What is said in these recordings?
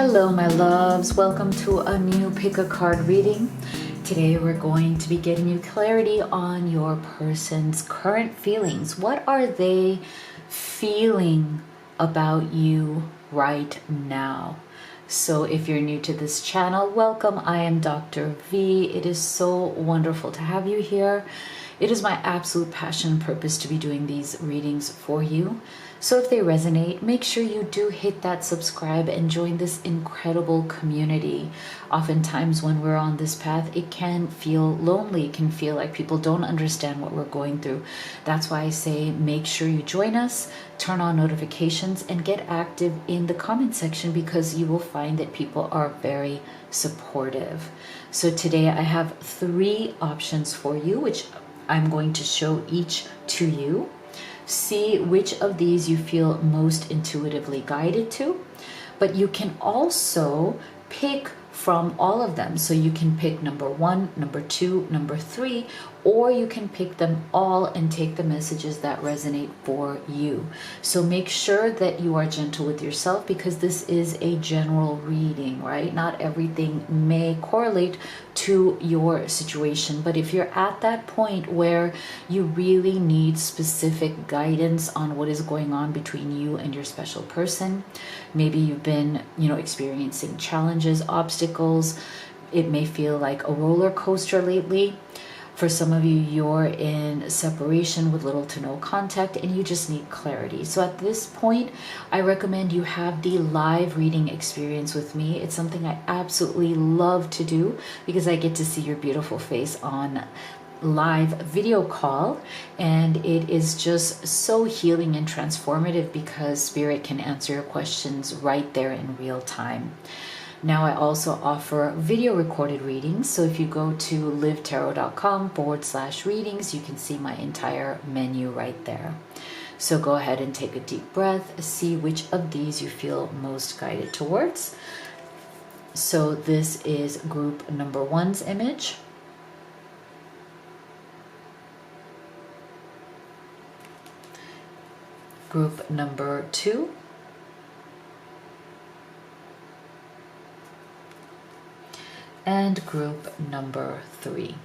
Hello, my loves. Welcome to a new pick a card reading. Today, we're going to be getting you clarity on your person's current feelings. What are they feeling about you right now? So if you're new to this channel, welcome. I am Dr. V. It is so wonderful to have you here. It is my absolute passion and purpose to be doing these readings for you. So if they resonate, make sure you do hit that subscribe and join this incredible community. Oftentimes when we're on this path, it can feel lonely. It can feel like people don't understand what we're going through. That's why I say make sure you join us, turn on notifications, and get active in the comment section because you will find that people are very supportive. So today I have 3 options for you, which I'm going to show each to you. See which of these you feel most intuitively guided to, but you can also pick from all of them. So you can pick number 1, number 2, number 3, or you can pick them all and take the messages that resonate for you. So make sure that you are gentle with yourself because this is a general reading, right? Not everything may correlate to your situation, but if you're at that point where you really need specific guidance on what is going on between you and your special person, maybe you've been, experiencing challenges, obstacles, it may feel like a roller coaster lately. For some of you, you're in separation with little to no contact and you just need clarity. So at this point, I recommend you have the live reading experience with me. It's something I absolutely love to do because I get to see your beautiful face on live video call, and it is just so healing and transformative because Spirit can answer your questions right there in real time. Now I also offer video recorded readings. So if you go to livetarot.com/readings, you can see my entire menu right there. So go ahead and take a deep breath, see which of these you feel most guided towards. So this is group number 1's image. Group number 2. And group number 3.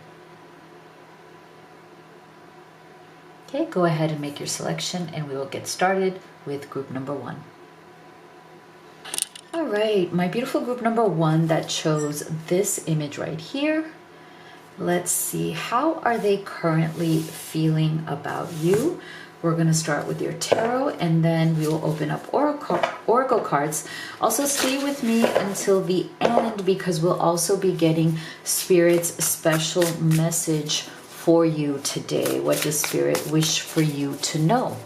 Okay, go ahead and make your selection and we will get started with group number 1. All right, my beautiful group number 1 that chose this image right here. Let's see, how are they currently feeling about you? We're going to start with your tarot and then we will open up oracle cards. Also stay with me until the end because we'll also be getting Spirit's special message for you today. What does Spirit wish for you to know?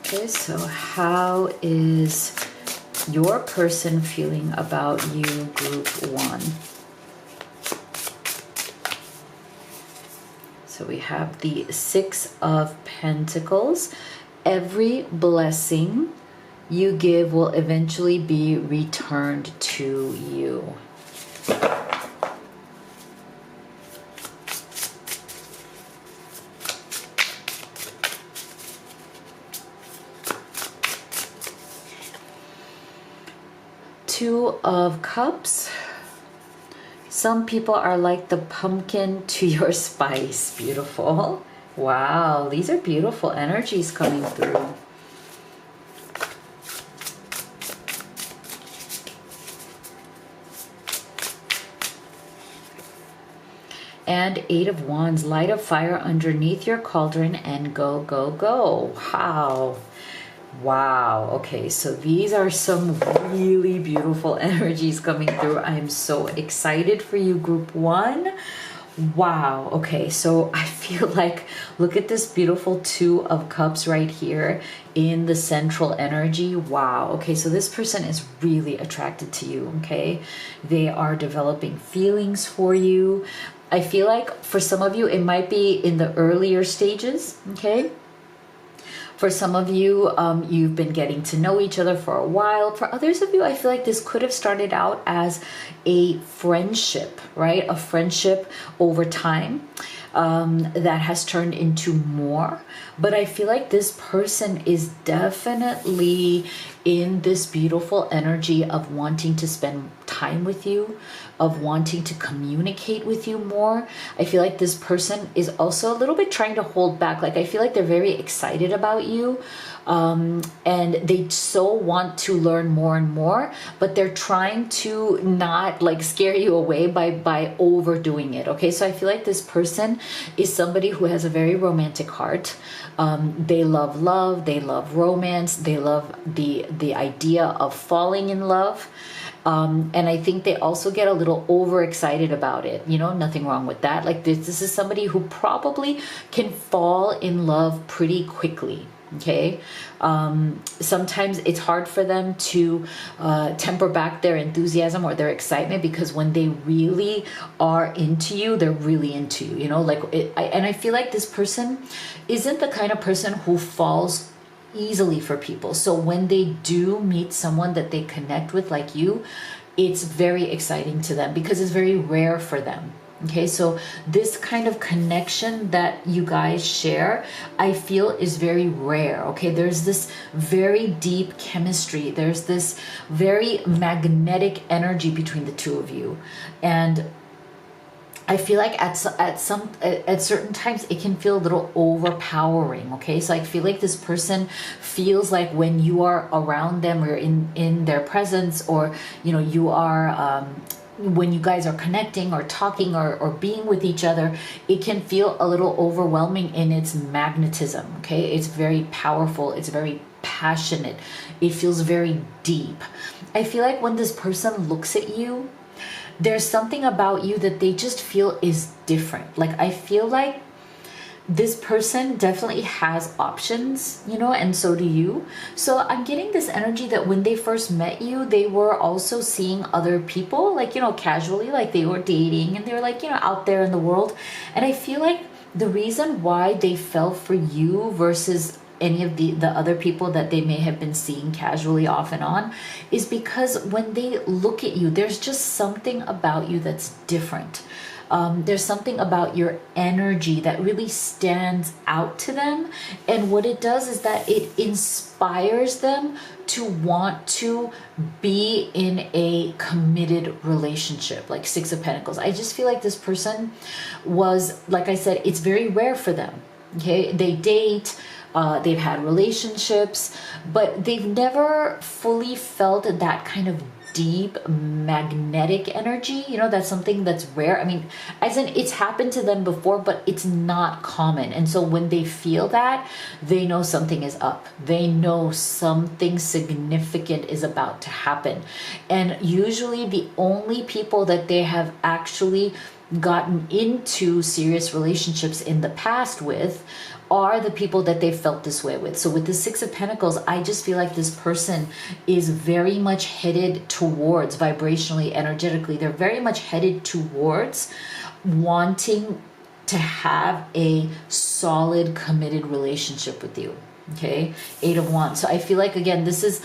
Okay, so how is your person feeling about you, group 1? So we have the 6 of Pentacles. Every blessing you give will eventually be returned to you. Two of Cups. Some people are like the pumpkin to your spice. Beautiful. Wow, these are beautiful energies coming through. And 8 of Wands. Light a fire underneath your cauldron and go, go, go. Wow. Wow. Okay, so these are some really beautiful energies coming through. I'm so excited for you, group 1. Wow. Okay, so I feel like, look at this beautiful 2 of Cups right here in the central energy. Wow. Okay, so this person is really attracted to you, okay? They are developing feelings for you. I feel like for some of you, it might be in the earlier stages, okay? For some of you, you've been getting to know each other for a while. For others of you, I feel like this could have started out as a friendship, right? A friendship over time that has turned into more. But I feel like this person is definitely in this beautiful energy of wanting to spend time with you, of wanting to communicate with you more. I feel like this person is also a little bit trying to hold back. Like, I feel like they're very excited about you, and they so want to learn more and more, but they're trying to not like scare you away by overdoing it. Okay, so I feel like this person is somebody who has a very romantic heart. They love love, they love romance, they love the idea of falling in love. And I think they also get a little overexcited about it. You know, nothing wrong with that. Like, this is somebody who probably can fall in love pretty quickly. Okay. Sometimes it's hard for them to temper back their enthusiasm or their excitement, because when they really are into you, they're really into you, you know, like and I feel like this person isn't the kind of person who falls easily for people. So when they do meet someone that they connect with like you, it's very exciting to them because it's very rare for them. Okay, so this kind of connection that you guys share, I feel is very rare. Okay, there's this very deep chemistry. There's this very magnetic energy between the two of you. And I feel like at certain times it can feel a little overpowering. Okay, so I feel like this person feels like when you are around them or in their presence, or you know, you are when you guys are connecting or talking or being with each other, it can feel a little overwhelming in its magnetism. Okay, it's very powerful, it's very passionate, it feels very deep. I feel like when this person looks at you, there's something about you that they just feel is different. Like, I feel like this person definitely has options, you know, and so do you. So I'm getting this energy that when they first met you, they were also seeing other people, like, you know, casually, like they were dating and they were like, you know, out there in the world. And I feel like the reason why they fell for you versus any of the other people that they may have been seeing casually off and on is because when they look at you, there's just something about you that's different. There's something about your energy that really stands out to them. And what it does is that it inspires them to want to be in a committed relationship, like Six of Pentacles. I just feel like this person was, like I said, it's very rare for them. Okay, they date, they've had relationships, but they've never fully felt that kind of deep magnetic energy. You know, that's something that's rare. I mean, as in, it's happened to them before, but it's not common. And so when they feel that, they know something is up. They know something significant is about to happen. And usually the only people that they have actually gotten into serious relationships in the past with are the people that they felt this way with. So with the Six of Pentacles, I just feel like this person is very much headed towards, vibrationally, energetically, they're very much headed towards wanting to have a solid, committed relationship with you. Okay, Eight of Wands. So I feel like, again, this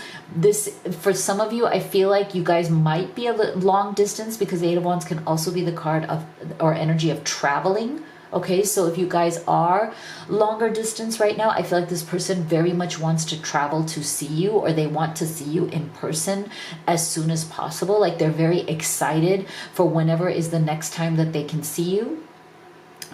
for some of you, I feel like you guys might be a long distance, because Eight of Wands can also be the card of, or energy of, traveling. Okay, so if you guys are longer distance right now, I feel like this person very much wants to travel to see you, or they want to see you in person as soon as possible. Like, they're very excited for whenever is the next time that they can see you.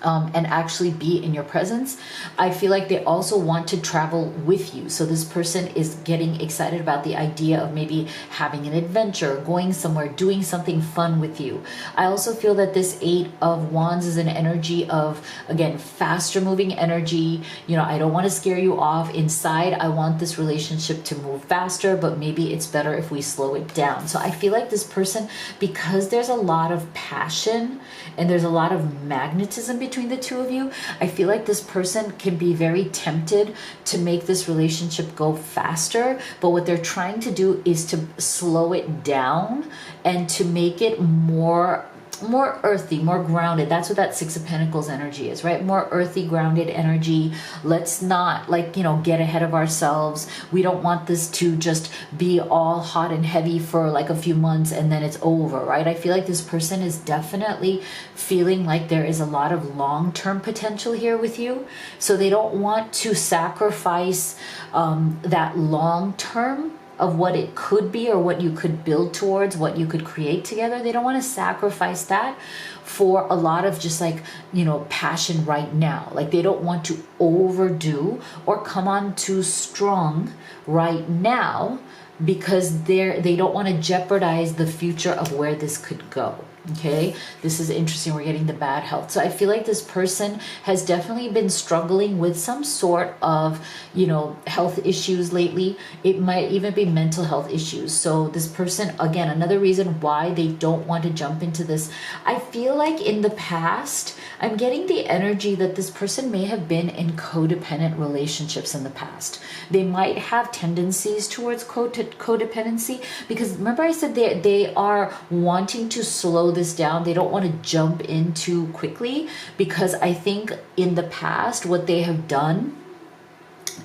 And actually be in your presence. I feel like they also want to travel with you. So this person is getting excited about the idea of maybe having an adventure, going somewhere, doing something fun with you. I also feel that this Eight of Wands is an energy of, again, faster moving energy. You know, I don't want to scare you off. Inside, I want this relationship to move faster, but maybe it's better if we slow it down. So I feel like this person, because there's a lot of passion and there's a lot of magnetism between the two of you, I feel like this person can be very tempted to make this relationship go faster, but what they're trying to do is to slow it down and to make it more more earthy, more grounded. That's what that Six of Pentacles energy is, right? More earthy, grounded energy. Let's not, like, you know, get ahead of ourselves. We don't want this to just be all hot and heavy for like a few months and then it's over, right? I feel like this person is definitely feeling like there is a lot of long-term potential here with you. So they don't want to sacrifice that long-term of what it could be or what you could build towards, what you could create together. They don't want to sacrifice that for a lot of just like, you know, passion right now. Like they don't want to overdo or come on too strong right now because they don't want to jeopardize the future of where this could go. Okay, this is interesting. We're getting the bad health. So I feel like this person has definitely been struggling with some sort of, you know, health issues lately. It might even be mental health issues. So this person, again, another reason why they don't want to jump into this. I feel like in the past, I'm getting the energy that this person may have been in codependent relationships in the past. They might have tendencies towards codependency because remember I said they are wanting to slow this down. They don't want to jump in too quickly because I think in the past what they have done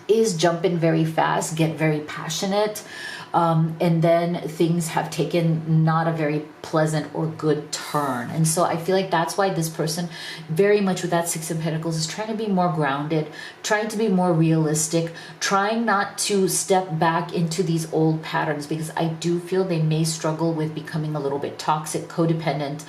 is jump in very fast, get very passionate, and then things have taken not a very pleasant or good turn. And so I feel like that's why this person, very much with that Six of Pentacles, is trying to be more grounded, trying to be more realistic, trying not to step back into these old patterns, because I do feel they may struggle with becoming a little bit toxic, codependent,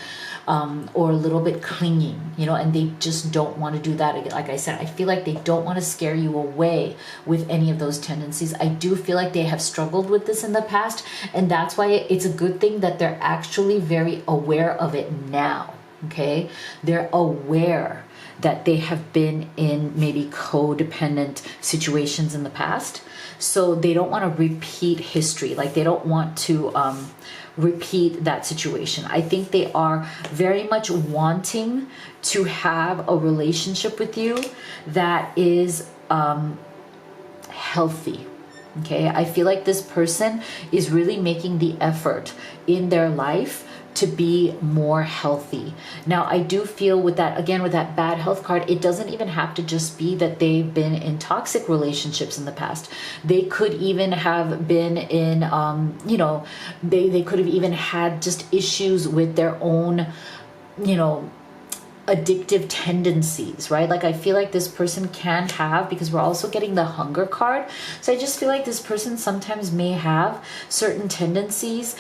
or a little bit clinging, you know, and they just don't want to do that. Like I said, I feel like they don't want to scare you away with any of those tendencies. I do feel like they have struggled with this in the past, and that's why it's a good thing that they're actually very aware of it now. Okay, they're aware that they have been in maybe codependent situations in the past, so they don't want to repeat history. Like they don't want to repeat that situation. I think they are very much wanting to have a relationship with you that is healthy. Okay, I feel like this person is really making the effort in their life to be more healthy. Now, I do feel with that, again, with that bad health card, it doesn't even have to just be that they've been in toxic relationships in the past. They could even have been in, you know, they could have even had just issues with their own, you know, addictive tendencies, right? Like I feel like this person can have, because we're also getting the hunger card. So I just feel like this person sometimes may have certain tendencies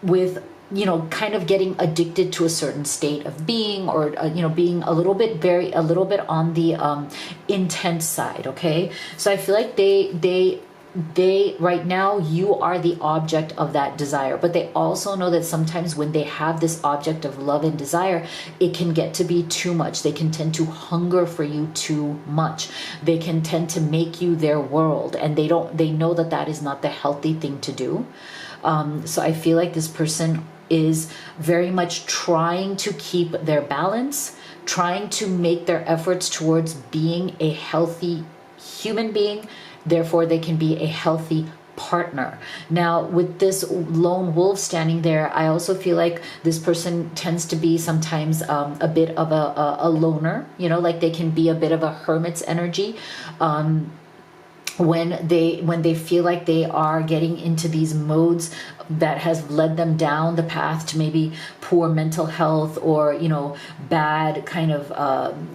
with, you know, kind of getting addicted to a certain state of being, or you know, being a little bit on the intense side. Okay, so I feel like they right now, you are the object of that desire, but they also know that sometimes when they have this object of love and desire, it can get to be too much. They can tend to hunger for you too much. They can tend to make you their world, and they know that that is not the healthy thing to do. So I feel like this person is very much trying to keep their balance, trying to make their efforts towards being a healthy human being. Therefore, they can be a healthy partner. Now, with this lone wolf standing there, I also feel like this person tends to be sometimes a bit of a loner, you know, like they can be a bit of a hermit's energy. When they feel like they are getting into these modes that has led them down the path to maybe poor mental health, or, you know, bad kind of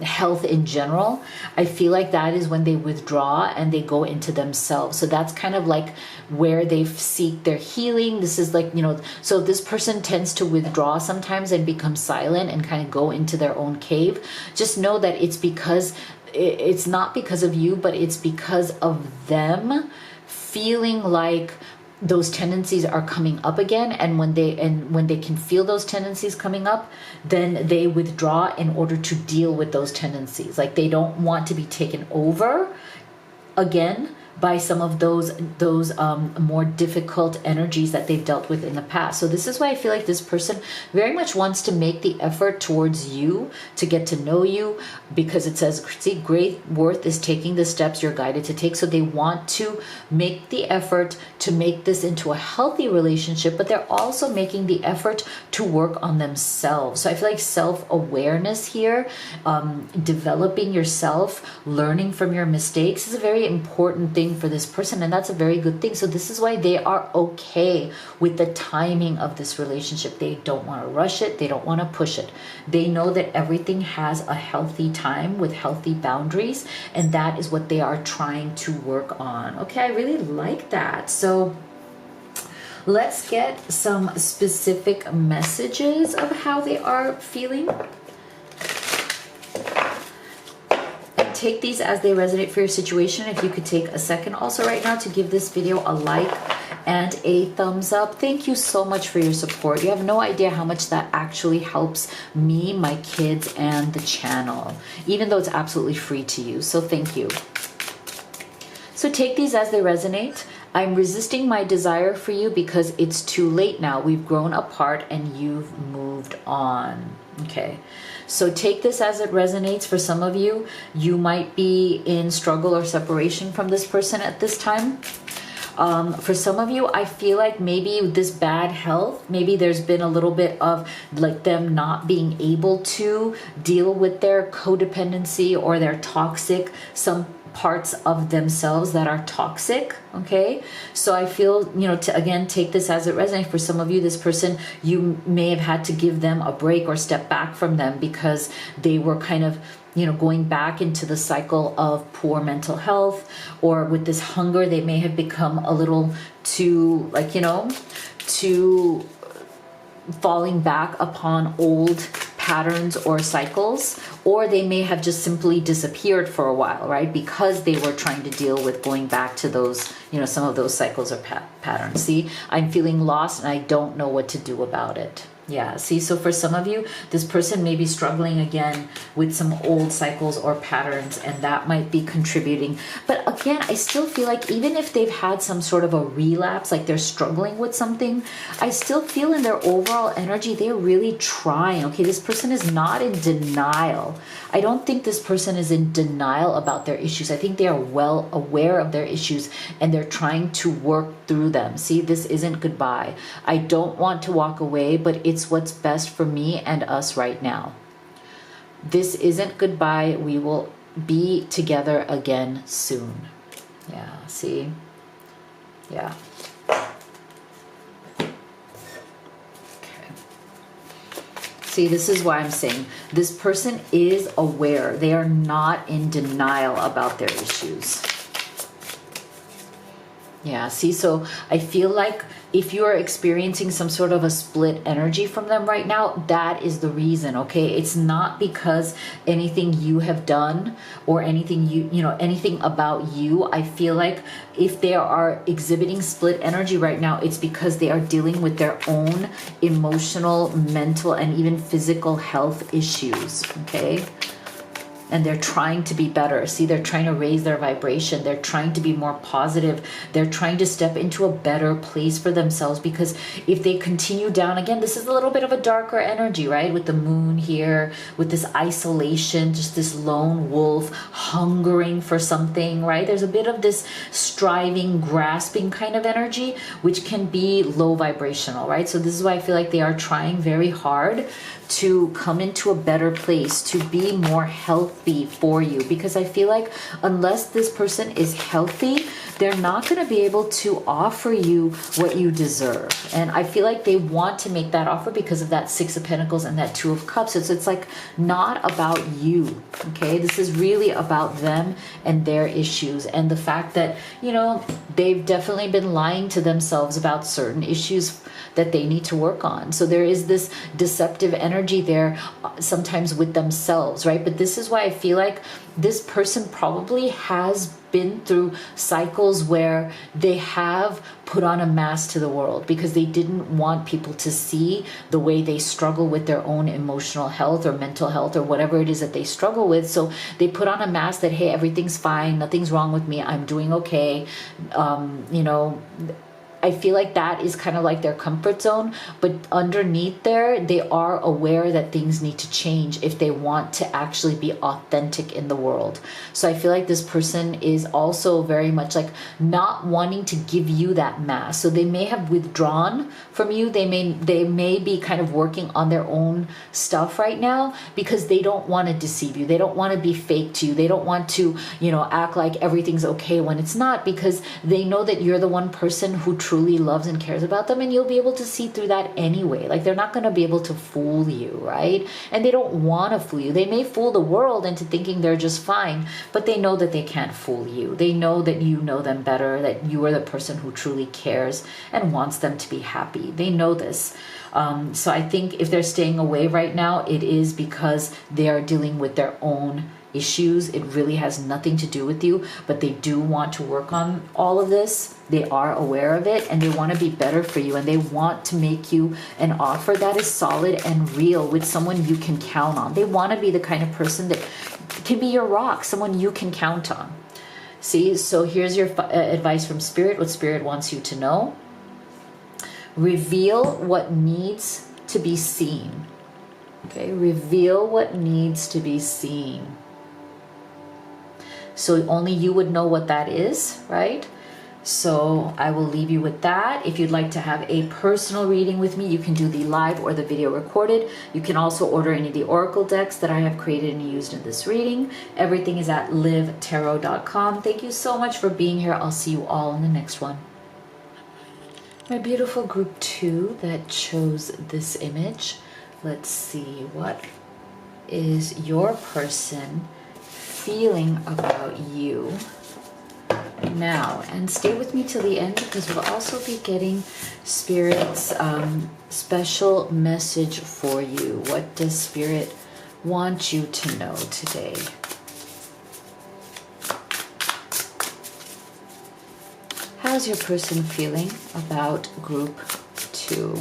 health in general, I feel like that is when they withdraw and they go into themselves. So that's kind of like where they seek their healing. This is like, you know, so this person tends to withdraw sometimes and become silent and kind of go into their own cave. Just know that it's not because of you, but it's because of them feeling like those tendencies are coming up again. And when they can feel those tendencies coming up, then they withdraw in order to deal with those tendencies. Like they don't want to be taken over again by some of those more difficult energies that they've dealt with in the past. So this is why I feel like this person very much wants to make the effort towards you, to get to know you, because it says, see, great worth is taking the steps you're guided to take. So they want to make the effort to make this into a healthy relationship, but they're also making the effort to work on themselves. So I feel like self-awareness here, developing yourself, learning from your mistakes is a very important thing for this person, and that's a very good thing. So this is why they are okay with the timing of this relationship. They don't want to rush it. They don't want to push it. They know that everything has a healthy time with healthy boundaries, and that is what they are trying to work on. Okay, I really like that. So let's get some specific messages of how they are feeling. Take these as they resonate for your situation. If you could take a second also right now to give this video a like and a thumbs up. Thank you so much for your support. You have no idea how much that actually helps me, my kids, and the channel, even though it's absolutely free to you. So thank you. So take these as they resonate. I'm resisting my desire for you because it's too late now. We've grown apart and you've moved on. Okay, so take this as it resonates. For some of you, you might be in struggle or separation from this person at this time. For some of you, I feel like maybe this bad health, maybe there's been a little bit of like them not being able to deal with their codependency or their toxic, some parts of themselves that are toxic. Okay, so I feel, you know, to again take this as it resonates. For some of you, this person, you may have had to give them a break or step back from them because they were kind of, you know, going back into the cycle of poor mental health, or with this hunger, they may have become a little too, like, you know, too falling back upon old patterns or cycles, or they may have just simply disappeared for a while, right? Because they were trying to deal with going back to those, you know, some of those cycles or patterns. See, I'm feeling lost and I don't know what to do about it. Yeah, see, so for some of you, this person may be struggling again with some old cycles or patterns, and that might be contributing. But again, I still feel like even if they've had some sort of a relapse, like they're struggling with something, I still feel in their overall energy, they're really trying. Okay, this person is not in denial. I don't think this person is in denial about their issues. I think they are well aware of their issues and they're trying to work through them. See, this isn't goodbye. I don't want to walk away, but it's what's best for me and us right now. This isn't goodbye. We will be together again soon. Yeah, see? Yeah. See, this is why I'm saying this person is aware. They are not in denial about their issues. Yeah, see, so I feel like if you are experiencing some sort of a split energy from them right now, that is the reason, okay? It's not because anything you have done or anything you know, anything about you. I feel like if they are exhibiting split energy right now, it's because they are dealing with their own emotional, mental, and even physical health issues, okay? And they're trying to be better. See, they're trying to raise their vibration. They're trying to be more positive. They're trying to step into a better place for themselves, because if they continue down, again, this is a little bit of a darker energy, right? With the moon here, with this isolation, just this lone wolf hungering for something, right? There's a bit of this striving, grasping kind of energy, which can be low vibrational, right? So this is why I feel like they are trying very hard to come into a better place, to be more healthy for you, because I feel like unless this person is healthy, they're not going to be able to offer you what you deserve. And I feel like they want to make that offer because of that Six of Pentacles and that Two of Cups. So it's like not about you, okay? This is really about them and their issues, and the fact that, you know, they've definitely been lying to themselves about certain issues that they need to work on. So there is this deceptive energy there sometimes with themselves, right? But this is why I feel like this person probably has been through cycles where they have put on a mask to the world because they didn't want people to see the way they struggle with their own emotional health or mental health or whatever it is that they struggle with. So they put on a mask that, hey, everything's fine, nothing's wrong with me, I'm doing okay. You know, I feel like that is kind of like their comfort zone, but underneath there, they are aware that things need to change if they want to actually be authentic in the world. So I feel like this person is also very much like not wanting to give you that mask. So they may have withdrawn from you. They may be kind of working on their own stuff right now because they don't want to deceive you. They don't want to be fake to you. They don't want to, you know, act like everything's okay when it's not, because they know that you're the one person who truly loves and cares about them, and you'll be able to see through that anyway. Like, they're not going to be able to fool you, right? And they don't want to fool you. They may fool the world into thinking they're just fine, but they know that they can't fool you. They know that you know them better, that you are the person who truly cares and wants them to be happy. They know this. So I think if they're staying away right now, it is because they are dealing with their own issues. It really has nothing to do with you, but they do want to work on all of this. They are aware of it and they want to be better for you, and they want to make you an offer that is solid and real with someone you can count on. They want to be the kind of person that can be your rock, someone you can count on. See, so here's your advice from Spirit, what Spirit wants you to know. Reveal what needs to be seen. Okay, reveal what needs to be seen. So only you would know what that is, right? So I will leave you with that. If you'd like to have a personal reading with me, you can do the live or the video recorded. You can also order any of the oracle decks that I have created and used in this reading. Everything is at livetarot.com. Thank you so much for being here. I'll see you all in the next one. My beautiful group 2 that chose this image. Let's see, what is your person feeling about you now? And stay with me till the end, because we'll also be getting Spirit's special message for you. What does Spirit want you to know today? How's your person feeling about group 2?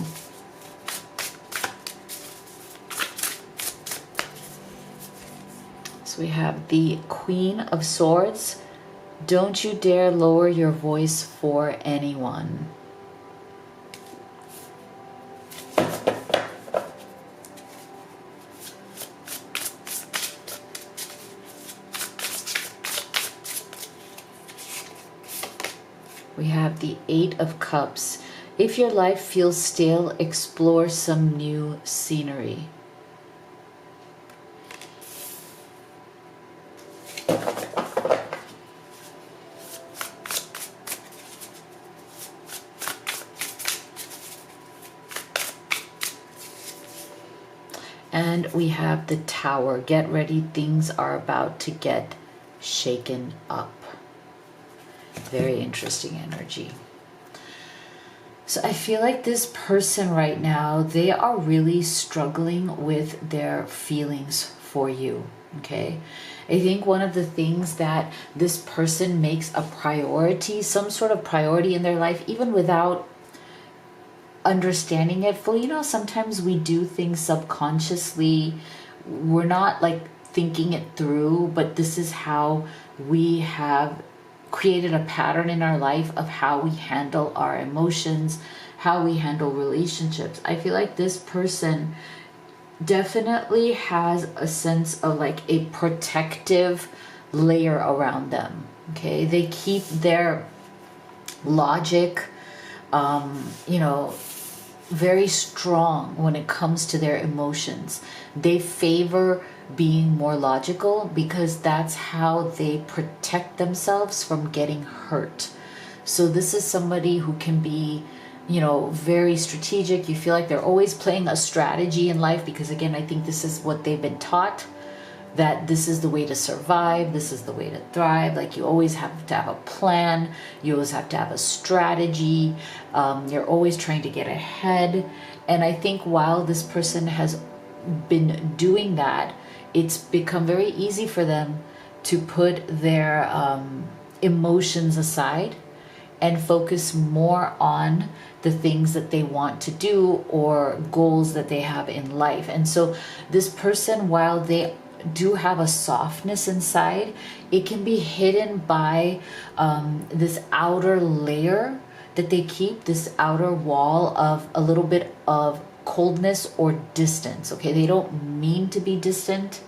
So we have the Queen of Swords. Don't you dare lower your voice for anyone. We have the Eight of Cups. If your life feels stale, explore some new scenery. And we have the Tower. Get ready, things are about to get shaken up. Very interesting energy. So I feel like this person right now, they are really struggling with their feelings for you, okay? I think one of the things that this person makes a priority, some sort of priority in their life, even without understanding it fully. You know, sometimes we do things subconsciously. We're not like thinking it through, but this is how we have created a pattern in our life of how we handle our emotions, how we handle relationships. I feel like this person definitely has a sense of like a protective layer around them. Okay, they keep their logic, you know, very strong when it comes to their emotions. They favor being more logical because that's how they protect themselves from getting hurt. So this is somebody who can be, you know, very strategic. You feel like they're always playing a strategy in life because, again, I think this is what they've been taught, that this is the way to survive, this is the way to thrive. Like, you always have to have a plan, you always have to have a strategy, you're always trying to get ahead. And I think while this person has been doing that, it's become very easy for them to put their emotions aside and focus more on the things that they want to do or goals that they have in life. And so this person, while they do have a softness inside, it can be hidden by this outer layer that they keep, this outer wall of a little bit of coldness or distance. Okay, they don't mean to be distant,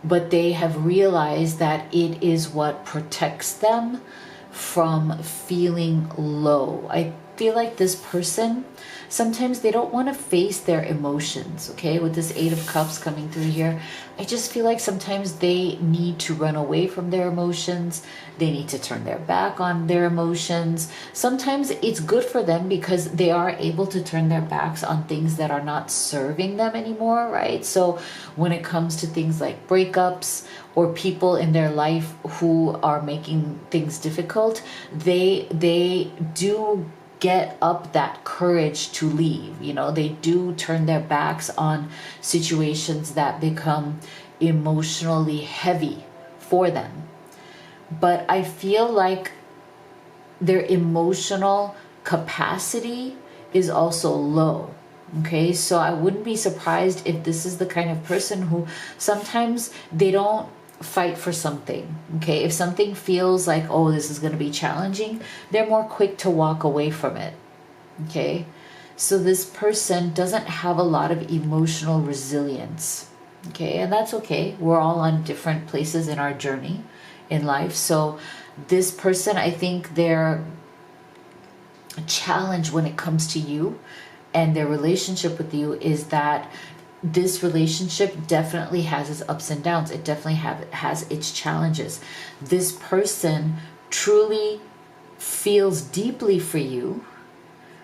but they have realized that it is what protects them from feeling low. I feel like this person, sometimes they don't want to face their emotions, okay? With this Eight of Cups coming through here, I just feel like sometimes they need to run away from their emotions. They need to turn their back on their emotions. Sometimes it's good for them because they are able to turn their backs on things that are not serving them anymore, right? So when it comes to things like breakups or people in their life who are making things difficult, they do get up that courage to leave. You know, they do turn their backs on situations that become emotionally heavy for them. But I feel like their emotional capacity is also low. Okay, so I wouldn't be surprised if this is the kind of person who sometimes they don't fight for something. Okay, if something feels like, oh, this is going to be challenging, they're more quick to walk away from it. Okay, so this person doesn't have a lot of emotional resilience. Okay, and that's okay. We're all on different places in our journey in life. So this person, I think their challenge when it comes to you and their relationship with you is that this relationship definitely has its ups and downs. It definitely has its challenges. This person truly feels deeply for you,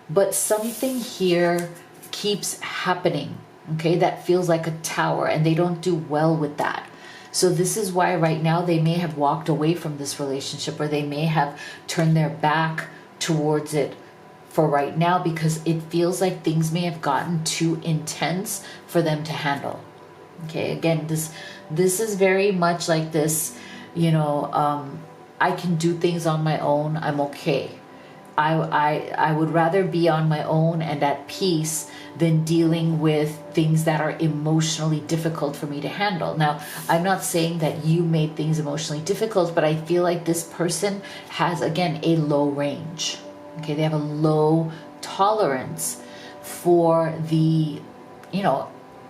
but something here keeps happening, okay, that feels like a tower, and they don't do well with that. So this is why right now they may have walked away from this relationship, or they may have turned their back towards it for right now, because it feels like things may have gotten too intense for them to handle. Okay, again, this is very much like this, you know, I can do things on my own. I'm okay. I would rather be on my own and at peace than dealing with things that are emotionally difficult for me to handle. Now, I'm not saying that you made things emotionally difficult, but I feel like this person has, again, a low range. Okay, they have a low tolerance for the, you know,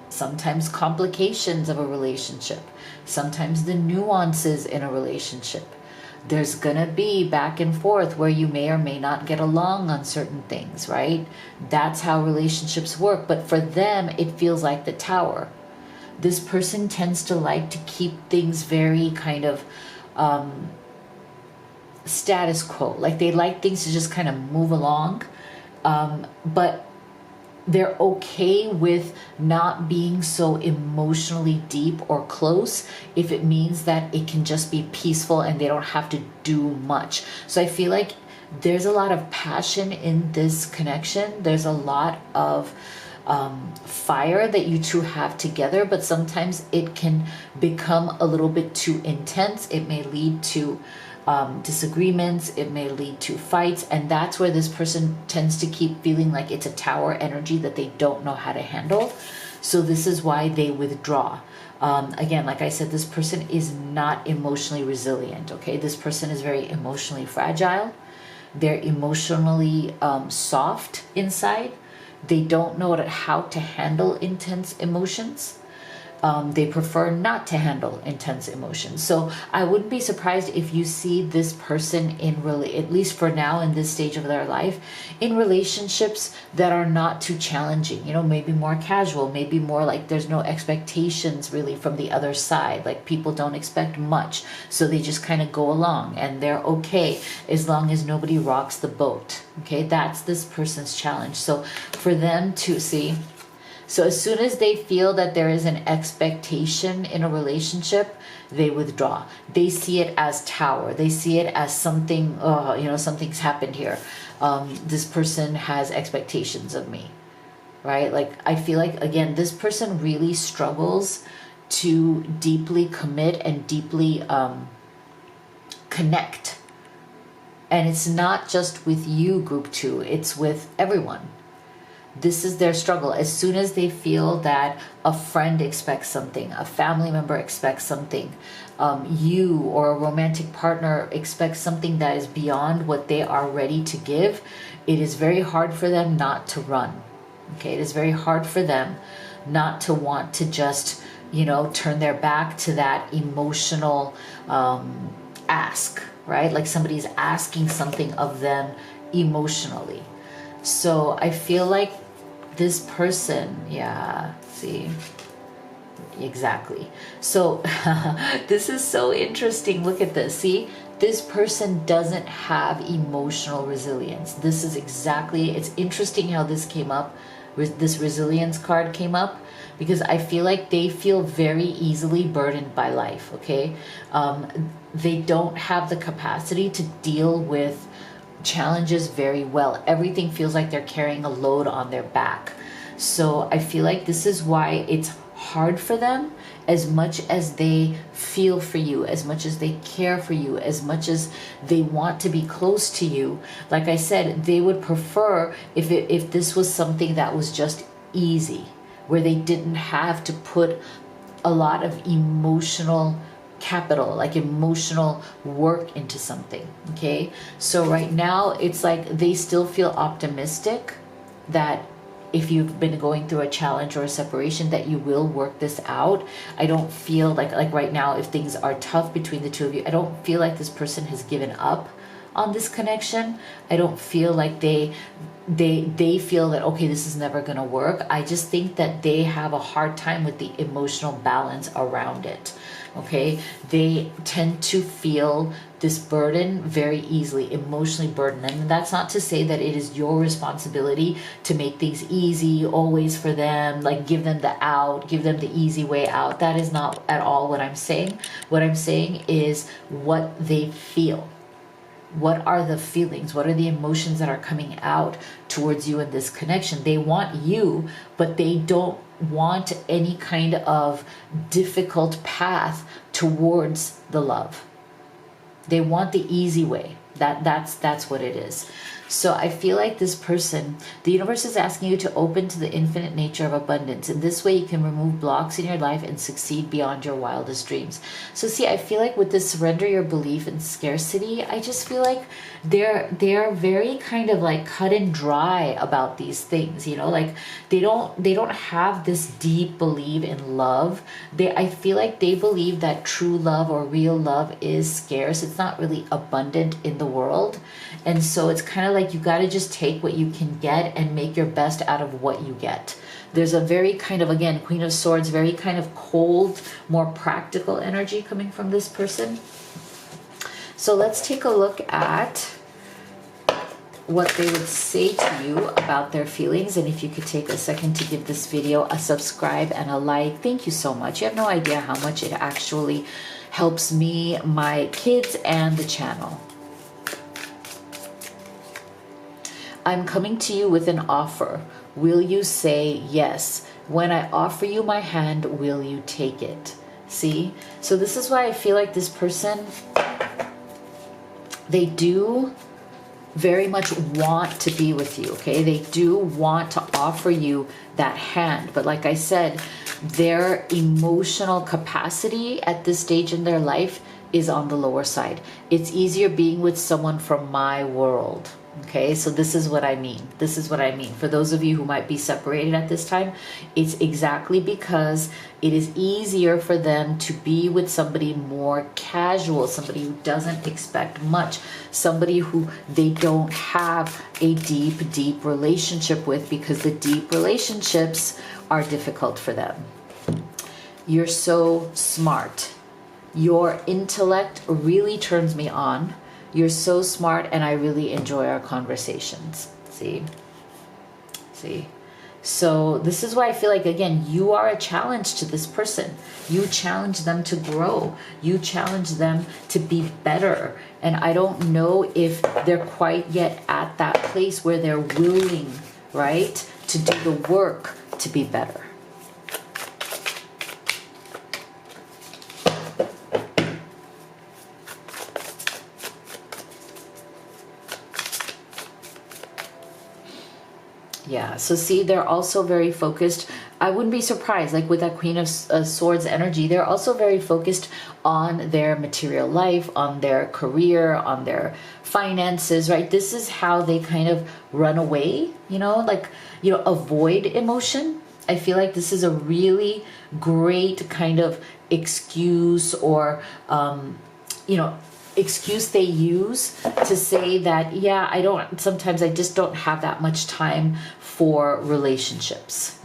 sometimes complications of a relationship, sometimes the nuances in a relationship. There's gonna be back and forth where you may or may not get along on certain things, right? That's how relationships work. But for them, it feels like the tower. This person tends to like to keep things very kind of status quo. Like they like things to just kind of move along, but they're okay with not being so emotionally deep or close if it means that it can just be peaceful and they don't have to do much. So I feel like there's a lot of passion in this connection. There's a lot of fire that you two have together, but sometimes it can become a little bit too intense. It may lead to disagreements, it may lead to fights, and that's where this person tends to keep feeling like it's a tower energy that they don't know how to handle. So this is why they withdraw. Again, like I said, this person is not emotionally resilient. Okay, this person is very emotionally fragile. They're emotionally soft inside. They don't know how to handle intense emotions. They prefer not to handle intense emotions. So I wouldn't be surprised if you see this person in at least for now in this stage of their life, in relationships that are not too challenging, you know, maybe more casual, maybe more like there's no expectations really from the other side. Like people don't expect much. So they just kind of go along and they're okay as long as nobody rocks the boat. Okay, that's this person's challenge. So for them to see, so as soon as they feel that there is an expectation in a relationship, they withdraw. They see it as tower. They see it as something, you know, something's happened here. This person has expectations of me, right? Like, I feel like, again, this person really struggles to deeply commit and deeply connect And it's not just with you, group 2, it's with everyone. This is their struggle. As soon as they feel that a friend expects something, a family member expects something, you or a romantic partner expects something that is beyond what they are ready to give, it is very hard for them not to run. Okay, it is very hard for them not to want to just, turn their back to that emotional ask, right? Like somebody's asking something of them emotionally. So I feel like this person, yeah, see, exactly. So this is so interesting. Look at this. See, this person doesn't have emotional resilience. This is exactly, it's interesting how this came up, this resilience card came up, because I feel like they feel very easily burdened by life, okay? They don't have the capacity to deal with challenges very well. Everything feels like they're carrying a load on their back. So I feel like this is why it's hard for them, as much as they feel for you, as much as they care for you, as much as they want to be close to you. Like I said, they would prefer if this was something that was just easy, where they didn't have to put a lot of emotional capital, like emotional work into something. Okay, so right now it's like they still feel optimistic that if you've been going through a challenge or a separation, that you will work this out. I don't feel like right now, if things are tough between the two of you, I don't feel like this person has given up on this connection. I don't feel like they feel that, okay, this is never going to work. I just think that they have a hard time with the emotional balance around it. Okay, they tend to feel this burden very easily, emotionally burdened. And that's not to say that it is your responsibility to make things easy always for them, like give them the out, give them the easy way out. That is not at all what I'm saying. What I'm saying is what they feel. What are the feelings? What are the emotions that are coming out towards you in this connection? They want you, but they don't want any kind of difficult path towards the love. They want the easy way. That's what it is. So I feel like this person, the universe is asking you to open to the infinite nature of abundance. In this way, you can remove blocks in your life and succeed beyond your wildest dreams. So see, I feel like with this surrender your belief in scarcity, I just feel like they're very kind of like cut and dry about these things, like they don't have this deep belief in love. I feel like they believe that true love or real love is scarce. It's not really abundant in the world. And so it's kind of like you got to just take what you can get and make your best out of what you get. There's a very kind of, again, Queen of Swords, very kind of cold, more practical energy coming from this person. So let's take a look at what they would say to you about their feelings. And if you could take a second to give this video a subscribe and a like, thank you so much. You have no idea how much it actually helps me, my kids, and the channel. I'm coming to you with an offer. Will you say yes? When I offer you my hand, will you take it? See? So this is why I feel like this person, they do very much want to be with you, okay? They do want to offer you that hand. But like I said, their emotional capacity at this stage in their life is on the lower side. It's easier being with someone from my world. Okay, so this is what I mean. This is what I mean. For those of you who might be separated at this time, it's exactly because it is easier for them to be with somebody more casual, somebody who doesn't expect much, somebody who they don't have a deep relationship with, because the deep relationships are difficult for them. You're so smart. Your intellect really turns me on. You're so smart, and I really enjoy our conversations. See? So this is why I feel like, again, you are a challenge to this person. You challenge them to grow. You challenge them to be better. And I don't know if they're quite yet at that place where they're willing, right, to do the work to be better. so see, they're also very focused. I wouldn't be surprised, like with that Queen of Swords energy, they're also very focused on their material life, on their career, on their finances, right? This is how they kind of run away, like, avoid emotion. I feel like this is a really great kind of excuse or, excuse they use to say that, yeah, sometimes I just don't have that much time for relationships,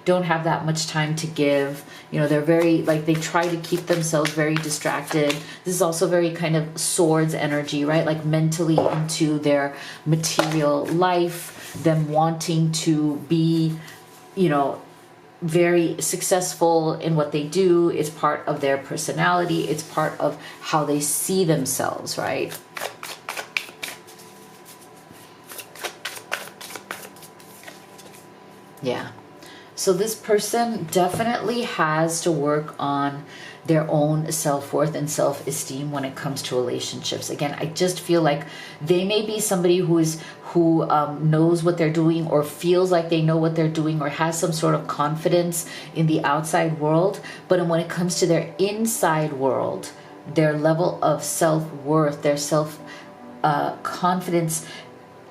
don't have that much time to give. They're very, like, they try to keep themselves very distracted. This is also very kind of swords energy, right? Like mentally into their material life, them wanting to be, very successful in what they do. It's part of their personality. It's part of how they see themselves, right? Yeah. So this person definitely has to work on their own self-worth and self-esteem when it comes to relationships. Again, I just feel like they may be somebody who knows what they're doing, or feels like they know what they're doing, or has some sort of confidence in the outside world. But when it comes to their inside world, their level of self-worth, their self-confidence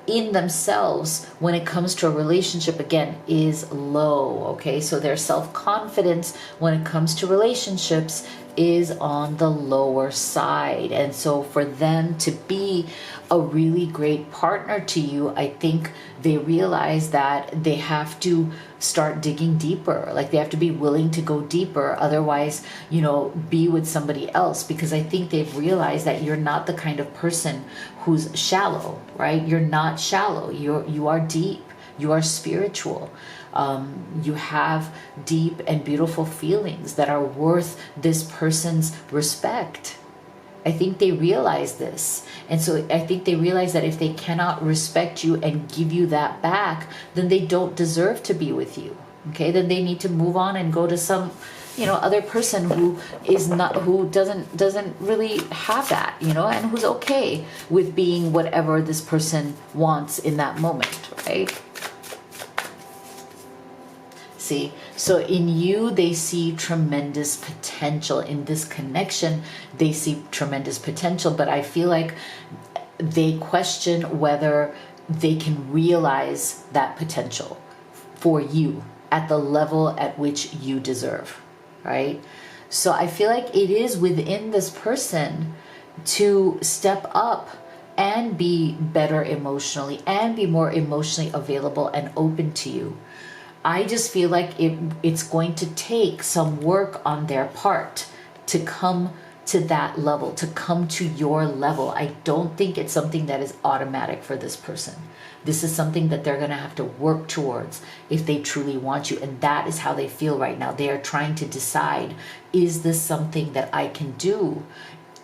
in themselves when it comes to a relationship, again, is low. Okay, so their self-confidence when it comes to relationships is on the lower side. And so for them to be a really great partner to you, I think they realize that they have to start digging deeper. Like, they have to be willing to go deeper. Otherwise, be with somebody else, because I think they've realized that you're not the kind of person who's shallow, right? You're not shallow. You are deep. You are spiritual. You have deep and beautiful feelings that are worth this person's respect. I think they realize this. And so I think they realize that if they cannot respect you and give you that back, then they don't deserve to be with you. Okay, then they need to move on and go to some, other person who doesn't really have that, and who's okay with being whatever this person wants in that moment, right? See, so in you, they see tremendous potential. In this connection, they see tremendous potential, but I feel like they question whether they can realize that potential for you at the level at which you deserve, right? So I feel like it is within this person to step up and be better emotionally and be more emotionally available and open to you. I just feel like it's going to take some work on their part to come to that level, to come to your level. I don't think it's something that is automatic for this person. This is something that they're going to have to work towards if they truly want you. And that is how they feel right now. They are trying to decide, is this something that I can do?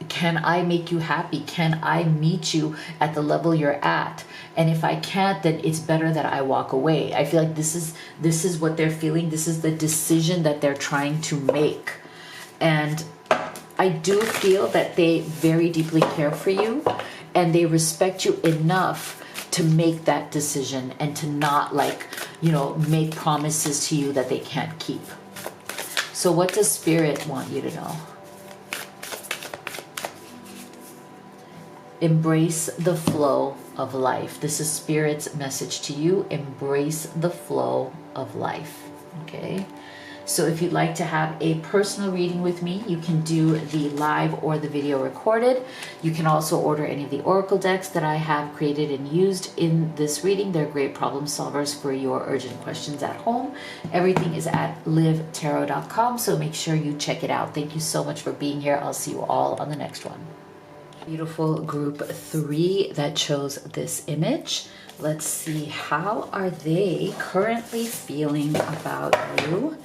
Can I make you happy? Can I meet you at the level you're at? And if I can't, then it's better that I walk away. I feel like this is what they're feeling. This is the decision that they're trying to make. And I do feel that they very deeply care for you, and they respect you enough to make that decision and to not make promises to you that they can't keep. So what does Spirit want you to know? Embrace the flow of life. This is Spirit's message to you. Embrace the flow of life. Okay. So if you'd like to have a personal reading with me, you can do the live or the video recorded. You can also order any of the oracle decks that I have created and used in this reading. They're great problem solvers for your urgent questions at home. Everything is at livetarot.com, so make sure you check it out. Thank you so much for being here. I'll see you all on the next one. Beautiful group 3 that chose this image. Let's see, how are they currently feeling about you?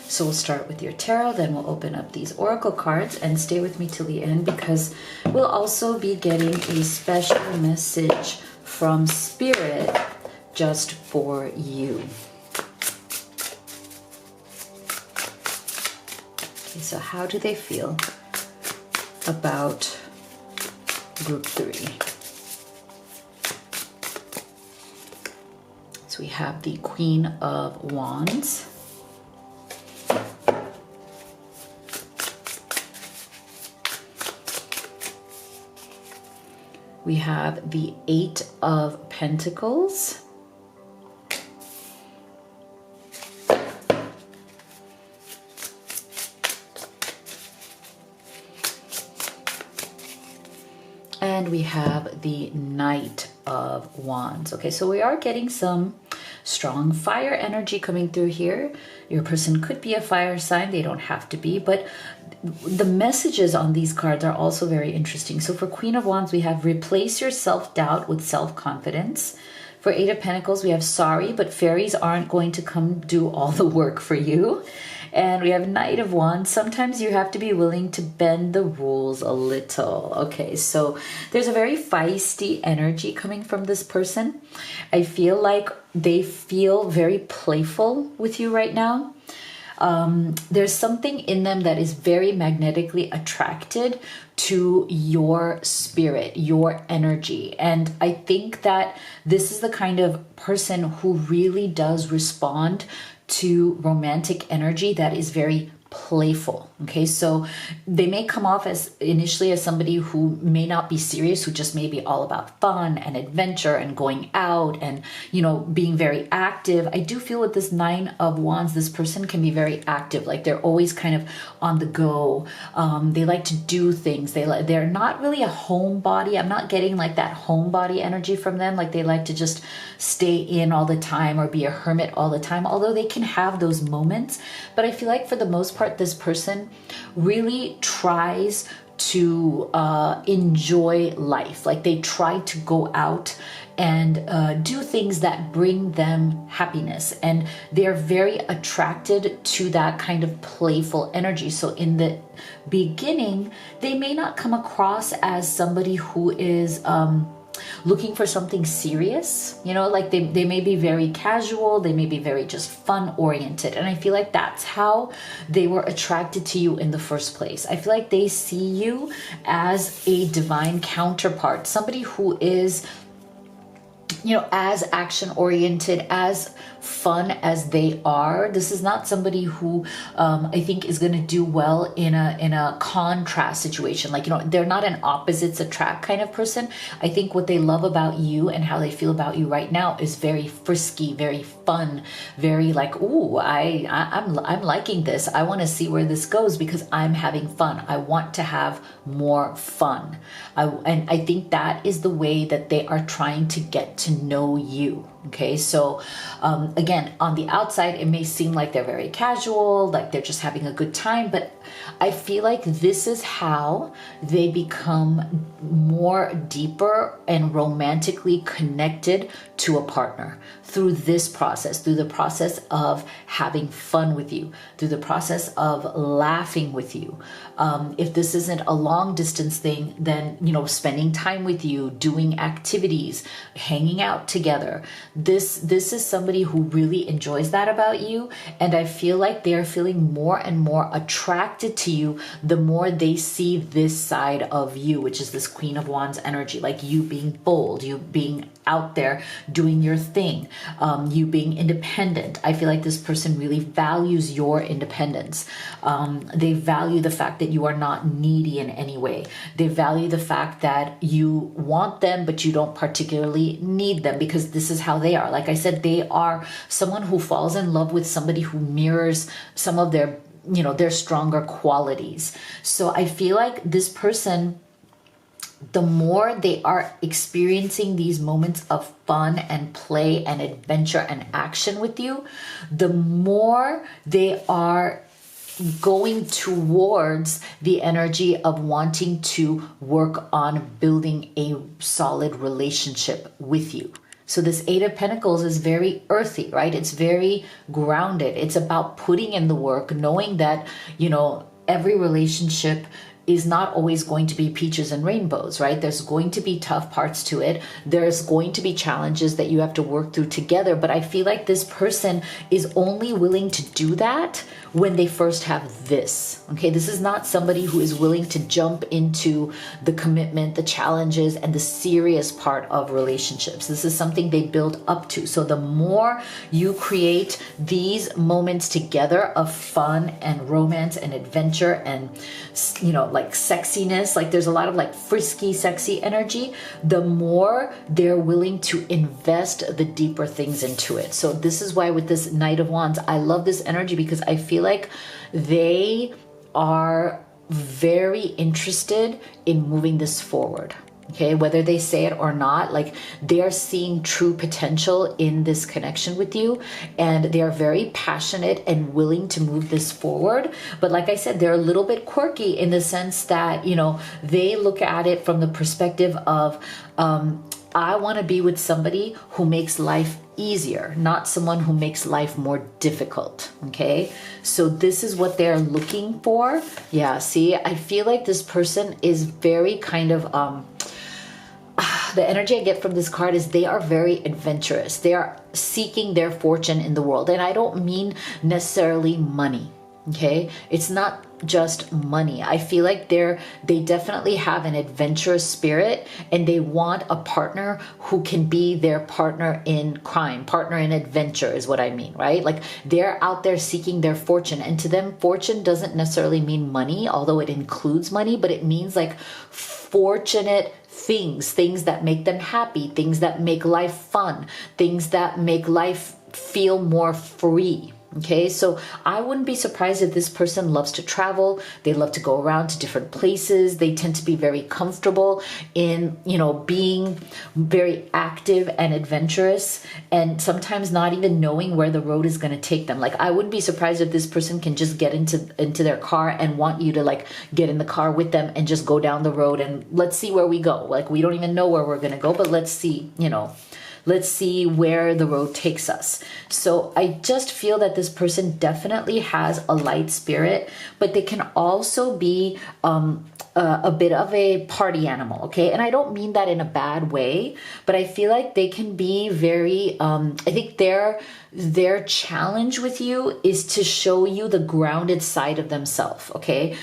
So we'll start with your tarot, then we'll open up these oracle cards, and stay with me till the end because we'll also be getting a special message from Spirit just for you. Okay, so how do they feel about group 3? So we have the Queen of Wands. We have the Eight of Pentacles. And we have the Knight of Wands. Okay, so we are getting some strong fire energy coming through here. Your person could be a fire sign. They don't have to be, but the messages on these cards are also very interesting. So for Queen of Wands, we have replace your self-doubt with self-confidence. For Eight of Pentacles, we have sorry, but fairies aren't going to come do all the work for you. And we have Knight of Wands. Sometimes you have to be willing to bend the rules a little. Okay, so there's a very feisty energy coming from this person. I feel like they feel very playful with you right now. There's something in them that is very magnetically attracted to your spirit, your energy. And I think that this is the kind of person who really does respond to romantic energy that is very playful. Okay, so they may come off as initially as somebody who may not be serious, who just may be all about fun and adventure and going out and, you know, being very active. I do feel with this Nine of Wands, this person can be very active. Like they're always kind of on the go. They like to do things. They're not really a homebody. I'm not getting like that homebody energy from them. Like they like to just stay in all the time or be a hermit all the time, although they can have those moments. But I feel like for the most part, this person really tries to enjoy life. Like they try to go out and do things that bring them happiness, and they're very attracted to that kind of playful energy. So in the beginning, they may not come across as somebody who is looking for something serious, you know, like they may be very casual, they may be very just fun oriented. And I feel like that's how they were attracted to you in the first place. I feel like they see you as a divine counterpart, somebody who is, you know, as action oriented, as fun as they are. This is not somebody who I think is going to do well in a contrast situation. Like, you know, they're not an opposites attract kind of person. I think what they love about you and how they feel about you right now is very frisky, very fun, very like, ooh, I'm liking this. I want to see where this goes because I'm having fun. I want to have more fun. And I think that is the way that they are trying to get to know you. Okay, so again, on the outside, it may seem like they're very casual, like they're just having a good time, but I feel like this is how they become more deeper and romantically connected to a partner, through this process, through the process of having fun with you, through the process of laughing with you. If this isn't a long distance thing, then, you know, spending time with you, doing activities, hanging out together. This is somebody who really enjoys that about you. And I feel like they're feeling more and more attracted to you the more they see this side of you, which is this Queen of Wands energy, like you being bold, you being out there doing your thing, you being independent. I feel like this person really values your independence. They value the fact that you are not needy in any way. They value the fact that you want them, but you don't particularly need them, because this is how they are. Like I said, they are someone who falls in love with somebody who mirrors some of their, you know, their stronger qualities. So I feel like this person, the more they are experiencing these moments of fun and play and adventure and action with you, the more they are going towards the energy of wanting to work on building a solid relationship with you. So this Eight of Pentacles is very earthy, right? It's very grounded. It's about putting in the work, knowing that, you know, every relationship is not always going to be peaches and rainbows, right? There's going to be tough parts to it. There's going to be challenges that you have to work through together. But I feel like this person is only willing to do that when they first have this. Okay, this is not somebody who is willing to jump into the commitment, the challenges, and the serious part of relationships. This is something they build up to. So the more you create these moments together of fun and romance and adventure and, you know, like sexiness, like there's a lot of like frisky, sexy energy, the more they're willing to invest the deeper things into it. So this is why with this Knight of Wands, I love this energy because I feel like they are very interested in moving this forward. Okay, whether they say it or not, like they are seeing true potential in this connection with you, and they are very passionate and willing to move this forward. But like I said, they're a little bit quirky in the sense that, you know, they look at it from the perspective of, I want to be with somebody who makes life easier, not someone who makes life more difficult. Okay, so this is what they're looking for. Yeah, see, I feel like this person is very kind of the energy I get from this card is they are very adventurous. They are seeking their fortune in the world, and I don't mean necessarily money. Okay, it's not just money. I feel like they definitely have an adventurous spirit, and they want a partner who can be their partner in crime, partner in adventure is what I mean, right? Like they're out there seeking their fortune, and to them fortune doesn't necessarily mean money, although it includes money, but it means like fortunate things that make them happy, things that make life fun, things that make life feel more free. Okay, so I wouldn't be surprised if this person loves to travel. They love to go around to different places. They tend to be very comfortable in, you know, being very active and adventurous, and sometimes not even knowing where the road is going to take them. Like I wouldn't be surprised if this person can just get into their car and want you to like get in the car with them and just go down the road and let's see where we go. Like we don't even know where we're going to go, but let's see, you know, let's see where the road takes us. So I just feel that this person definitely has a light spirit, but they can also be a bit of a party animal, okay? And I don't mean that in a bad way, but I feel like they can be very, I think their challenge with you is to show you the grounded side of themselves, okay?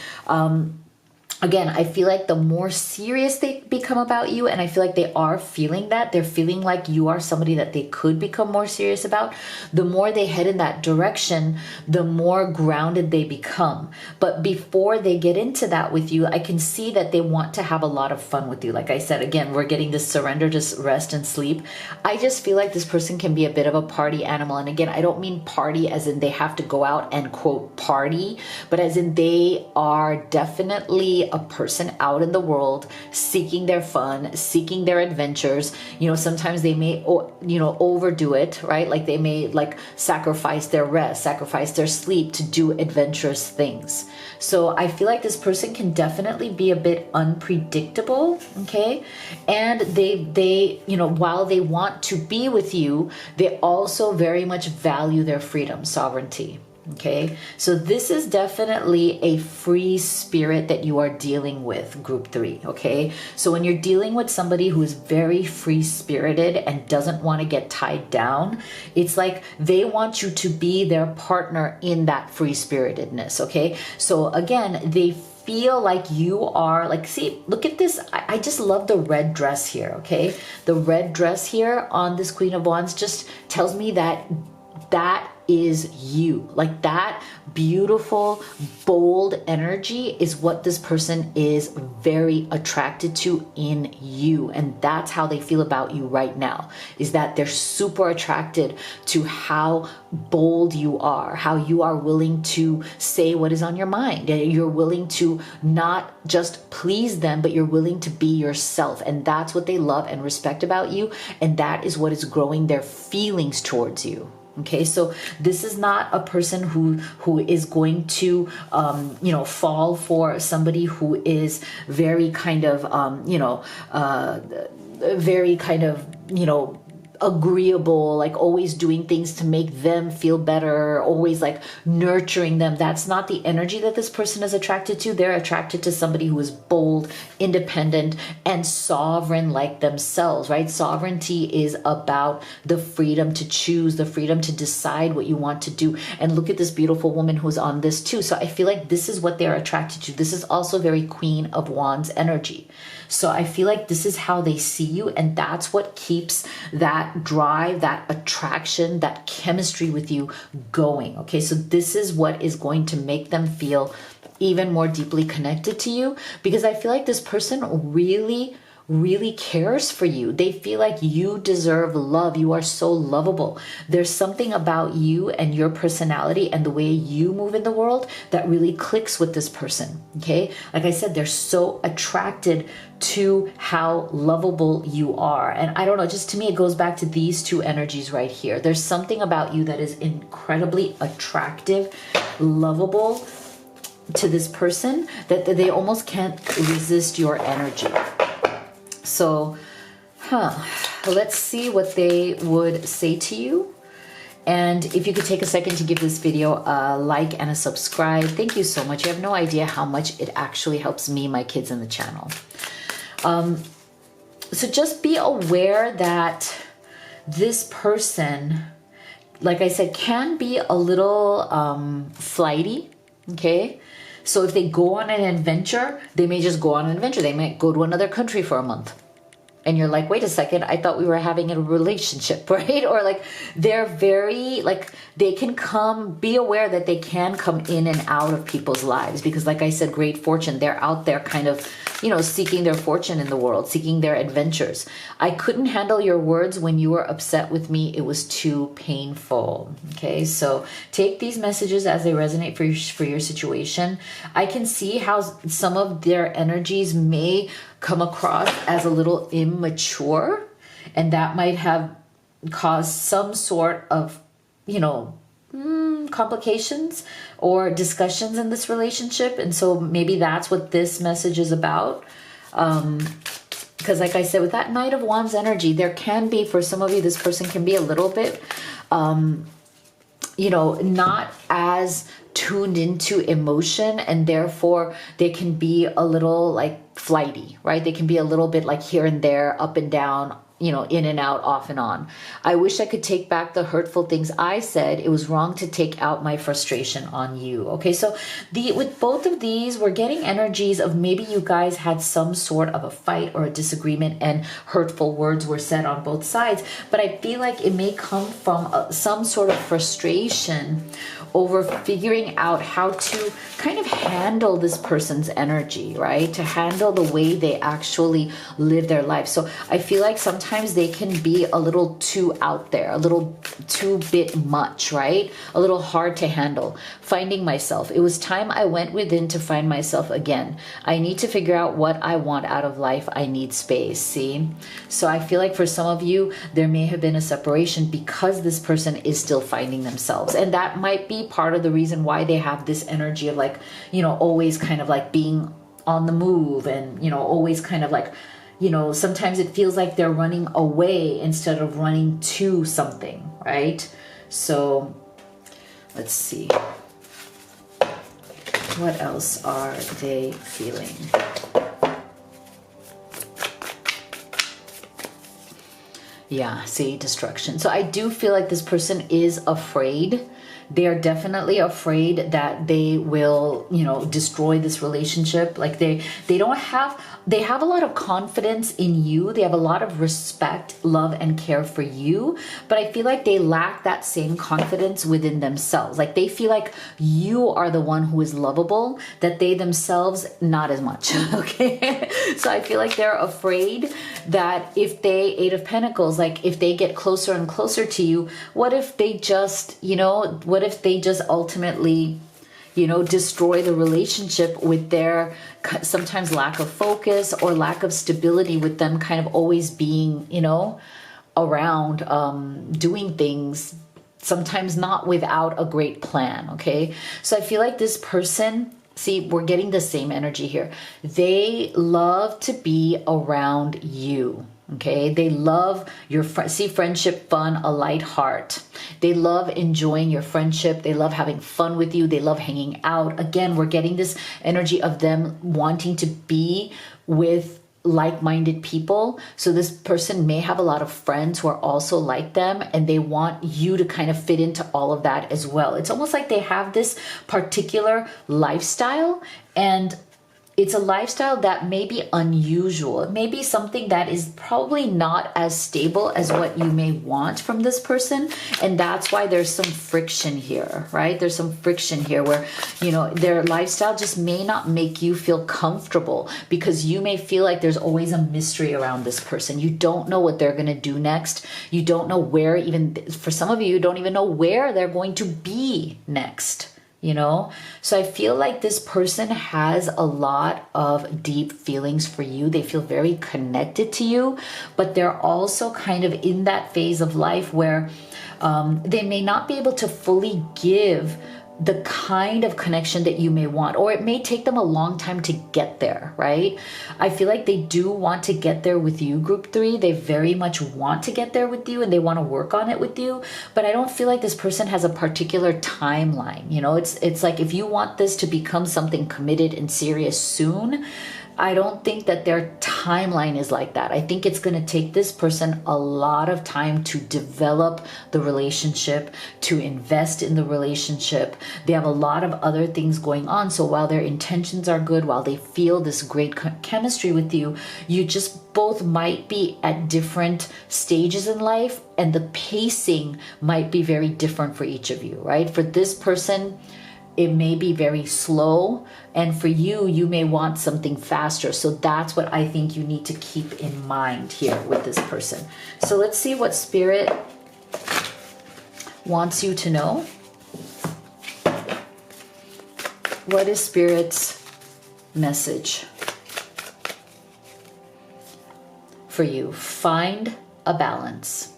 Again, I feel like the more serious they become about you, and I feel like they are feeling that, they're feeling like you are somebody that they could become more serious about, the more they head in that direction, the more grounded they become. But before they get into that with you, I can see that they want to have a lot of fun with you. Like I said, again, we're getting this surrender, just rest and sleep. I just feel like this person can be a bit of a party animal. And again, I don't mean party as in they have to go out and quote party, but as in they are definitely a person out in the world seeking their fun, seeking their adventures. You know, sometimes they may, you know, overdo it, right? Like they may like sacrifice their rest, sacrifice their sleep to do adventurous things. So I feel like this person can definitely be a bit unpredictable, okay? And they, you know, while they want to be with you, they also very much value their freedom, sovereignty. Okay, so this is definitely a free spirit that you are dealing with, group 3. Okay, so when you're dealing with somebody who is very free spirited and doesn't want to get tied down, it's like they want you to be their partner in that free spiritedness. Okay, so again, they feel like you are like, see, look at this. I just love the red dress here. Okay, the red dress here on this Queen of Wands just tells me that that is you. Like that beautiful, bold energy is what this person is very attracted to in you. And that's how they feel about you right now, is that they're super attracted to how bold you are, how you are willing to say what is on your mind. You're willing to not just please them, but you're willing to be yourself. And that's what they love and respect about you. And that is what is growing their feelings towards you. Okay, so this is not a person who is going to, you know, fall for somebody who is very kind of, very kind of, you know, agreeable, like always doing things to make them feel better, always like nurturing them. That's not the energy that this person is attracted to. They're attracted to somebody who is bold, independent, and sovereign like themselves, right? Sovereignty is about the freedom to choose, the freedom to decide what you want to do. And look at this beautiful woman who's on this too. So I feel like this is what they're attracted to. This is also very Queen of Wands energy. So I feel like this is how they see you, and that's what keeps that drive, that attraction, that chemistry with you going. Okay, so this is what is going to make them feel even more deeply connected to you, because I feel like this person really cares for you. They feel like you deserve love. You are so lovable. There's something about you and your personality and the way you move in the world that really clicks with this person. Okay, like I said, they're so attracted to how lovable you are. And I don't know, just to me it goes back to these two energies right here. There's something about you that is incredibly attractive, lovable to this person, that they almost can't resist your energy. So, let's see what they would say to you. And if you could take a second to give this video a like and a subscribe, thank you so much. You have no idea how much it actually helps me, my kids, and the channel. So just be aware that this person, like I said, can be a little flighty, okay? So if they go on an adventure, they may just go on an adventure. They might go to another country for a month. And you're like, wait a second, I thought we were having a relationship, right? Or like, they're very, like, they can come, be aware that they can come in and out of people's lives. Because like I said, great fortune, they're out there kind of, you know, seeking their fortune in the world, seeking their adventures. I couldn't handle your words when you were upset with me. It was too painful. Okay, so take these messages as they resonate for your situation. I can see how some of their energies may come across as a little immature, and that might have caused some sort of, you know, complications or discussions in this relationship. And so maybe that's what this message is about. Because like I said, with that Knight of Wands energy, there can be, for some of you, this person can be a little bit, you know, not as tuned into emotion, and therefore they can be a little like flighty, right? They can be a little bit like here and there, up and down, you know, in and out, off and on. I wish I could take back the hurtful things I said. It was wrong to take out my frustration on you. Okay, so with both of these, we're getting energies of maybe you guys had some sort of a fight or a disagreement and hurtful words were said on both sides. But I feel like it may come from some sort of frustration over figuring out how to kind of handle this person's energy, right? To handle the way they actually live their life. So I feel like sometimes they can be a little too out there, a little too bit much, right? A little hard to handle. Finding myself. It was time I went within to find myself again. I need to figure out what I want out of life. I need space, see? So I feel like for some of you, there may have been a separation because this person is still finding themselves. And that might be part of the reason why they have this energy of like, you know, always kind of like being on the move and, you know, always kind of like, you know, sometimes it feels like they're running away instead of running to something, right? So let's see. What else are they feeling? Yeah, see, destruction. So I do feel like this person is afraid. They are definitely afraid that they will, you know, destroy this relationship. Like they have a lot of confidence in you. They have a lot of respect, love, and care for you. But I feel like they lack that same confidence within themselves. Like they feel like you are the one who is lovable, that they themselves, not as much. Okay. So I feel like they're afraid that if they, Eight of Pentacles, like if they get closer and closer to you, what if they just, you know, what if they just ultimately, you know, destroy the relationship with their sometimes lack of focus or lack of stability, with them kind of always being, you know, around, doing things, sometimes not without a great plan. Okay. So I feel like this person, see, we're getting the same energy here. They love to be around you. Okay, they love your see friendship, fun, a light heart. They love enjoying your friendship. They love having fun with you. They love hanging out. Again, we're getting this energy of them wanting to be with like-minded people. So this person may have a lot of friends who are also like them, and they want you to kind of fit into all of that as well. It's almost like they have this particular lifestyle, and it's a lifestyle that may be unusual. It may be something that is probably not as stable as what you may want from this person. And that's why there's some friction here, right? There's some friction here where, you know, their lifestyle just may not make you feel comfortable, because you may feel like there's always a mystery around this person. You don't know what they're going to do next. You don't know where, even for some of you don't even know where they're going to be next. You know, so I feel like this person has a lot of deep feelings for you. They feel very connected to you, but they're also kind of in that phase of life where they may not be able to fully give the kind of connection that you may want, or it may take them a long time to get there, right? I feel like they do want to get there with you, group 3. They very much want to get there with you, and they want to work on it with you, but I don't feel like this person has a particular timeline. You know, it's like, if you want this to become something committed and serious soon, I don't think that their timeline is like that. I think it's going to take this person a lot of time to develop the relationship, to invest in the relationship. They have a lot of other things going on. So while their intentions are good, while they feel this great chemistry with you, you just both might be at different stages in life, and the pacing might be very different for each of you, right? For this person, it may be very slow, and for you, you may want something faster. So that's what I think you need to keep in mind here with this person. So let's see what Spirit wants you to know. What is Spirit's message for you? Find a balance.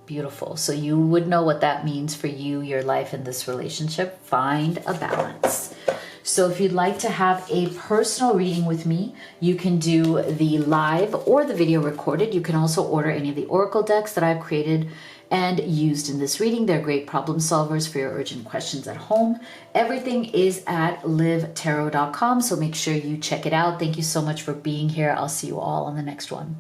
Beautiful. So you would know what that means for you, your life, in this relationship. Find a balance. So if you'd like to have a personal reading with me, you can do the live or the video recorded. You can also order any of the oracle decks that I've created and used in this reading. They're great problem solvers for your urgent questions at home. Everything is at livetarot.com, so make sure you check it out. Thank you so much for being here. I'll see you all on the next one.